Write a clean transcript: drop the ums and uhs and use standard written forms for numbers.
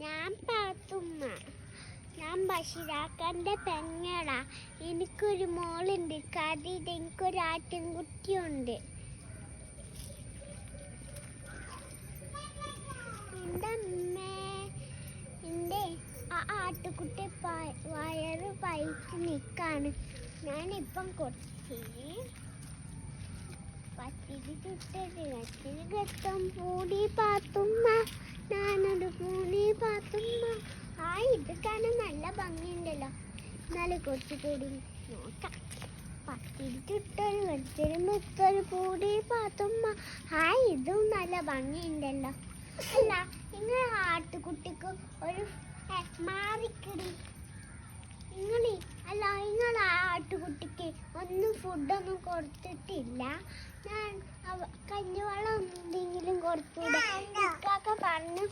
ഞാൻ പാത്തുമ്മ. ഞാൻ ബഷീറാക്കാന്റെ പെങ്ങളാ. എനിക്കൊരു മോളുണ്ട്. കഥയിൽ എനിക്കൊരു ആട്ടിൻകുട്ടിയുണ്ട്. എൻ്റെ ആ ആട്ടുകുട്ടി വയറ് പഴിച്ച് നിൽക്കാണ്. ഞാനിപ്പം കുറച്ച് പത്തിരി ചുട്ടത് കത്തിരി കെട്ടും പൂടി പാത്തുമ്മ. ഞാനൊരു പൂടി പാത്തുമ്മ. ഇത് കാണാൻ നല്ല ഭംഗിയുണ്ടല്ലോ. എന്നാലും കുറച്ചുകൂടി നോക്കാം. പത്തിരി ചുട്ടൊരു കത്തിരി മുത്തൊരു പൂടി പാത്തുമ്മ. ഇതും നല്ല ഭംഗിയുണ്ടല്ലോ. അല്ല, നിങ്ങൾ ആട്ടുകുട്ടിക്ക് ഒരു മാറിക്കിടി. നിങ്ങൾ ആട്ടുകുട്ടിക്ക് ഒന്നും ഫുഡൊന്നും കൊടുത്തിട്ടില്ല. ഞാൻ കഞ്ഞിവെള്ളം എന്തെങ്കിലും കൊടുത്തൂടെ? ഇക്കാക്ക പറഞ്ഞു